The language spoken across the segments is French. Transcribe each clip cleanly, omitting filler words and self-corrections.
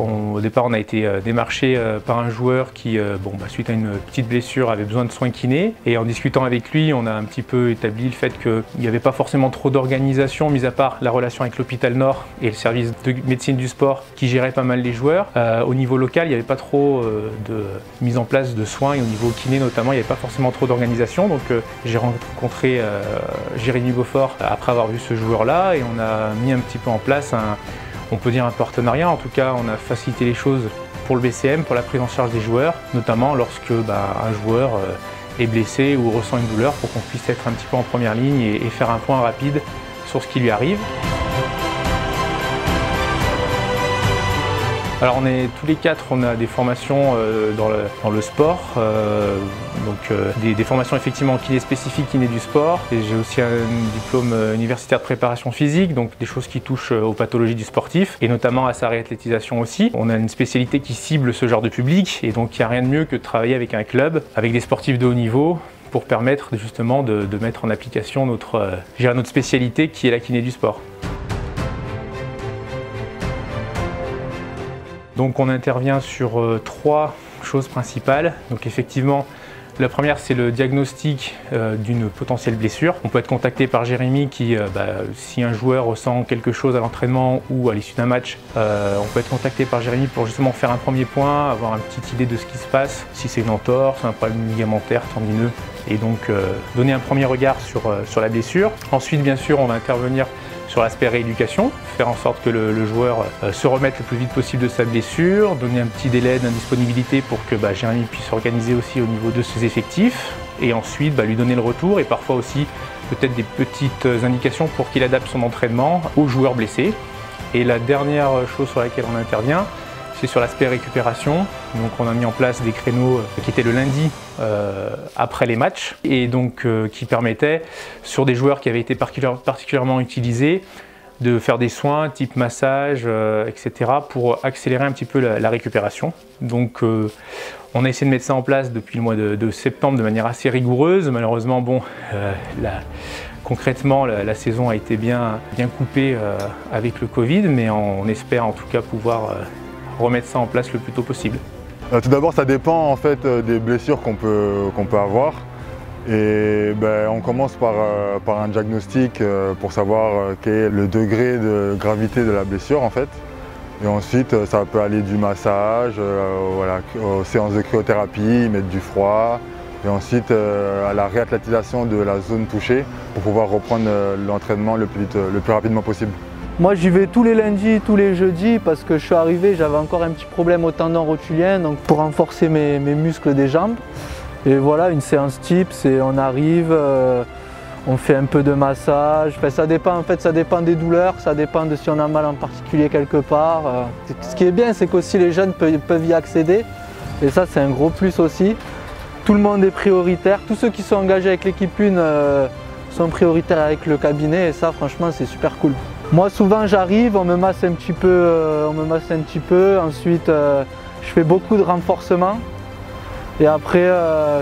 Au départ, on a été démarché par un joueur qui, suite à une petite blessure, avait besoin de soins kinés. Et en discutant avec lui, on a un petit peu établi le fait qu'il n'y avait pas forcément trop d'organisation, mis à part la relation avec l'hôpital Nord et le service de médecine du sport qui gérait pas mal les joueurs. Au niveau local, il n'y avait pas trop de mise en place de soins et au niveau kiné notamment, il n'y avait pas forcément trop d'organisation. Donc j'ai rencontré Jérémy Beaufort après avoir vu ce joueur-là et on a mis un petit peu en place on peut dire un partenariat. En tout cas, on a facilité les choses pour le BCM, pour la prise en charge des joueurs, notamment lorsque un joueur est blessé ou ressent une douleur pour qu'on puisse être un petit peu en première ligne et faire un point rapide sur ce qui lui arrive. Alors on est tous les quatre, on a des formations dans le sport, des formations effectivement en kiné spécifique, kiné du sport. J'ai aussi un diplôme universitaire de préparation physique, donc des choses qui touchent aux pathologies du sportif et notamment à sa réathlétisation aussi. On a une spécialité qui cible ce genre de public et donc il n'y a rien de mieux que de travailler avec un club, avec des sportifs de haut niveau pour permettre justement de mettre en application notre spécialité qui est la kiné du sport. Donc on intervient sur 3 choses principales. Donc effectivement, la première c'est le diagnostic d'une potentielle blessure. On peut être contacté par Jérémy qui, si un joueur ressent quelque chose à l'entraînement ou à l'issue d'un match, on peut être contacté par Jérémy pour justement faire un premier point, avoir une petite idée de ce qui se passe, si c'est une entorse, un problème ligamentaire, tendineux, et donc donner un premier regard sur la blessure. Ensuite, bien sûr, on va intervenir sur l'aspect rééducation, faire en sorte que le joueur se remette le plus vite possible de sa blessure, donner un petit délai d'indisponibilité pour que Jérémy puisse s'organiser aussi au niveau de ses effectifs, et ensuite lui donner le retour et parfois aussi peut-être des petites indications pour qu'il adapte son entraînement aux joueurs blessés. Et la dernière chose sur laquelle on intervient, c'est sur l'aspect récupération. Donc on a mis en place des créneaux qui étaient le lundi après les matchs et donc qui permettaient, sur des joueurs qui avaient été particulièrement utilisés, de faire des soins type massage, etc. pour accélérer un petit peu la récupération. Donc on a essayé de mettre ça en place depuis le mois de septembre de manière assez rigoureuse. Malheureusement, concrètement, la saison a été bien coupée avec le Covid, mais on espère en tout cas pouvoir remettre ça en place le plus tôt possible. Tout d'abord, ça dépend en fait des blessures qu'on peut avoir. Et on commence par un diagnostic pour savoir quel est le degré de gravité de la blessure en fait. Et ensuite, ça peut aller du massage, aux séances de cryothérapie, mettre du froid. Et ensuite, à la réathlétisation de la zone touchée pour pouvoir reprendre l'entraînement le plus rapidement possible. Moi j'y vais tous les lundis, tous les jeudis parce que je suis arrivé, j'avais encore un petit problème au tendon rotulien, donc pour renforcer mes muscles des jambes. Et voilà, une séance type, c'est on arrive, on fait un peu de massage, ça dépend des douleurs, ça dépend de si on a mal en particulier quelque part. Ce qui est bien, c'est qu'aussi les jeunes peuvent y accéder et ça c'est un gros plus aussi. Tout le monde est prioritaire, tous ceux qui sont engagés avec l'équipe 1 sont prioritaires avec le cabinet et ça franchement c'est super cool. Moi souvent j'arrive, on me masse un petit peu, ensuite je fais beaucoup de renforcement et après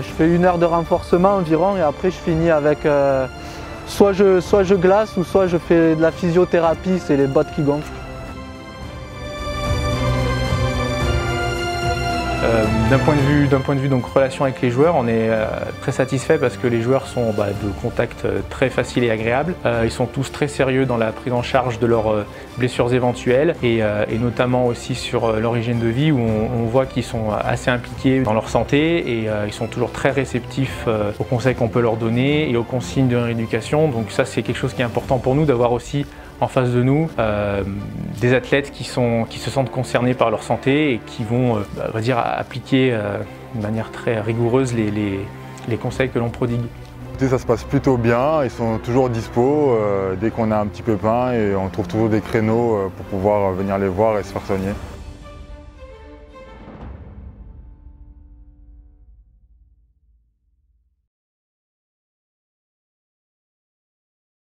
je fais 1 heure de renforcement environ et après je finis avec soit je glace ou soit je fais de la physiothérapie, c'est les bottes qui gonflent. D'un point de vue donc relation avec les joueurs, on est très satisfait parce que les joueurs sont de contact très facile et agréable. Ils sont tous très sérieux dans la prise en charge de leurs blessures éventuelles et notamment aussi sur leur hygiène de vie où on voit qu'ils sont assez impliqués dans leur santé et ils sont toujours très réceptifs aux conseils qu'on peut leur donner et aux consignes de rééducation. Donc ça c'est quelque chose qui est important pour nous d'avoir aussi en face de nous des athlètes qui se sentent concernés par leur santé et qui vont appliquer de manière très rigoureuse les conseils que l'on prodigue. Ça se passe plutôt bien, ils sont toujours dispo dès qu'on a un petit pépin et on trouve toujours des créneaux pour pouvoir venir les voir et se faire soigner.